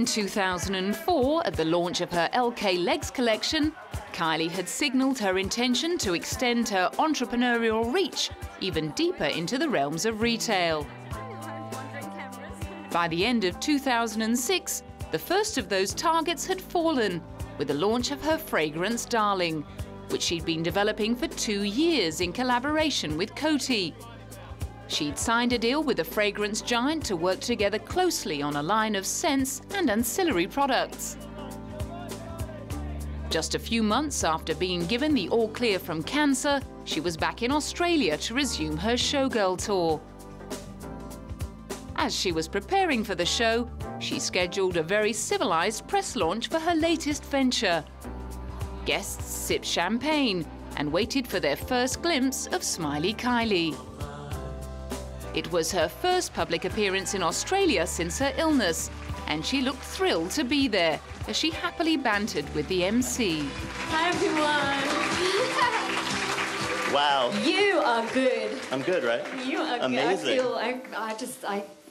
In 2004, at the launch of her LK Legs collection, Kylie had signalled her intention to extend her entrepreneurial reach even deeper into the realms of retail. By the end of 2006, the first of those targets had fallen with the launch of her fragrance Darling, which she'd been developing for 2 years in collaboration with Coty. She'd signed a deal with the fragrance giant to work together closely on a line of scents and ancillary products. Just a few months after being given the all-clear from cancer, she was back in Australia to resume her showgirl tour. As she was preparing for the show, she scheduled a very civilized press launch for her latest venture. Guests sipped champagne and waited for their first glimpse of Smiley Kylie. It was her first public appearance in Australia since her illness, and she looked thrilled to be there as she happily bantered with the MC. Hi, everyone. Wow. You are good. I'm good, right? You are amazing. Good. I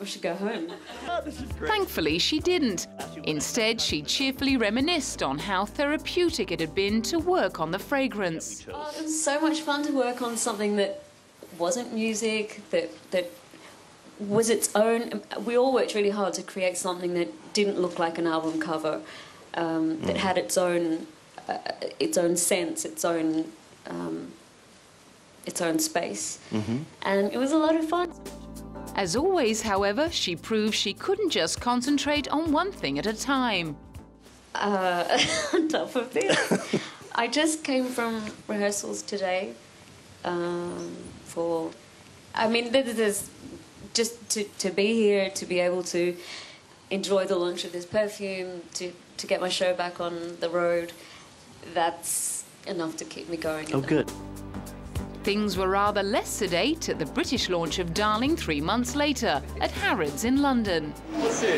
should go home. Oh, this is great. Thankfully, she didn't. Instead, she cheerfully reminisced on how therapeutic it had been to work on the fragrance. Oh, it was so much fun to work on something that wasn't music, that was its own. We all worked really hard to create something that didn't look like an album cover, that had its own sense, its own space, and it was a lot of fun. As always, however, she proved she couldn't just concentrate on one thing at a time. On top of this, I just came from rehearsals today there's just to be here, to be able to enjoy the launch of this perfume, to get my show back on the road, that's enough to keep me going. Oh, good. Things were rather less sedate at the British launch of Darling 3 months later at Harrods in London.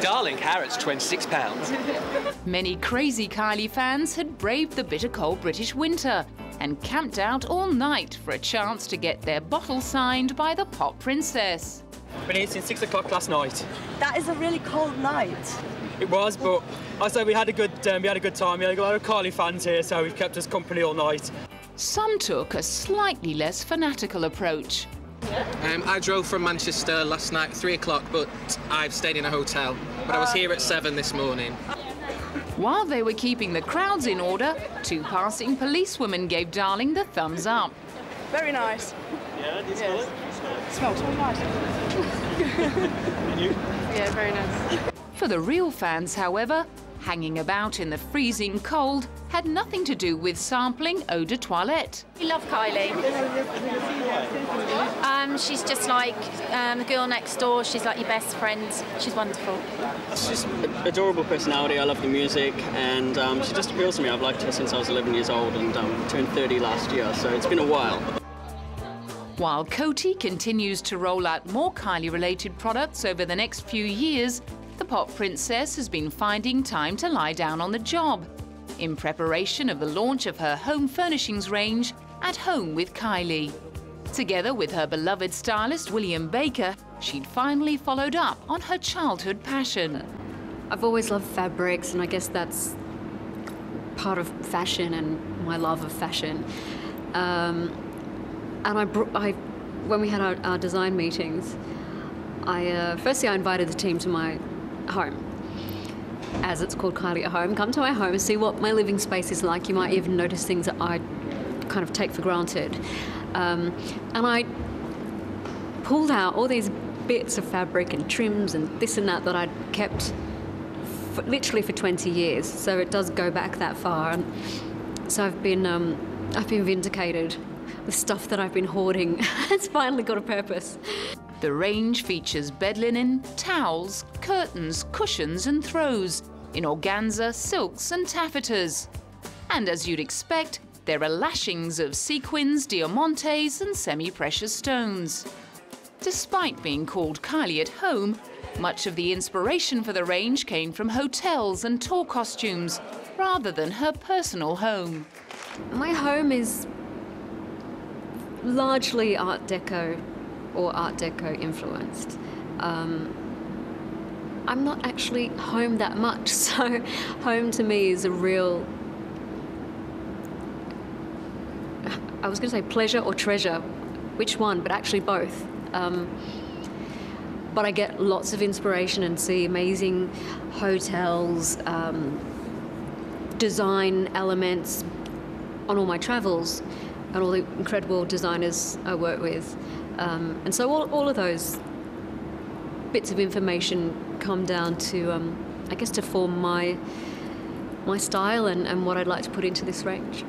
Darling Harrods, £26. Many crazy Kylie fans had braved the bitter cold British winter and camped out all night for a chance to get their bottle signed by the pop princess. Been here since 6 o'clock last night. That is a really cold night. It was, but I say we had a good time. We had a lot of Kylie fans here, so we've kept us company all night. Some took a slightly less fanatical approach. I drove from Manchester last night at 3 o'clock, but I've stayed in a hotel. But I was here at 7 this morning. While they were keeping the crowds in order, 2 passing policewomen gave Darling the thumbs up. Very nice. Yeah, do you smell it? Smells so nice. And you? Yeah, very nice. For the real fans, however, hanging about in the freezing cold had nothing to do with sampling eau de toilette. We love Kylie. She's just like the girl next door. She's like your best friend. She's wonderful. She's an adorable personality. I love the music, and she just appeals to me. I've liked her since I was 11 years old and turned 30 last year, so it's been a while. While Coty continues to roll out more Kylie-related products over the next few years, the pop princess has been finding time to lie down on the job in preparation of the launch of her home furnishings range, At Home with Kylie. Together with her beloved stylist William Baker, she'd finally followed up on her childhood passion. I've always loved fabrics, and I guess that's part of fashion and my love of fashion. When we had our design meetings, firstly I invited the team to my home, as it's called Kylie at Home. Come to my home and see what my living space is like. You might even notice things that I kind of take for granted. And I pulled out all these bits of fabric and trims and this and that I'd kept literally for 20 years. So it does go back that far. And so I've been vindicated. The stuff that I've been hoarding has finally got a purpose. The range features bed linen, towels, curtains, cushions and throws in organza, silks and taffetas. And as you'd expect, there are lashings of sequins, diamantes and semi-precious stones. Despite being called Kylie at Home, much of the inspiration for the range came from hotels and tour costumes, rather than her personal home. My home is largely Art Deco or Art Deco influenced. I'm not actually home that much. So home to me is a real, I was going to say pleasure or treasure, which one, but actually both. But I get lots of inspiration and see amazing hotels, design elements on all my travels, and all the incredible designers I work with. And so all of those bits of information come down to, I guess, to form my style and what I'd like to put into this range.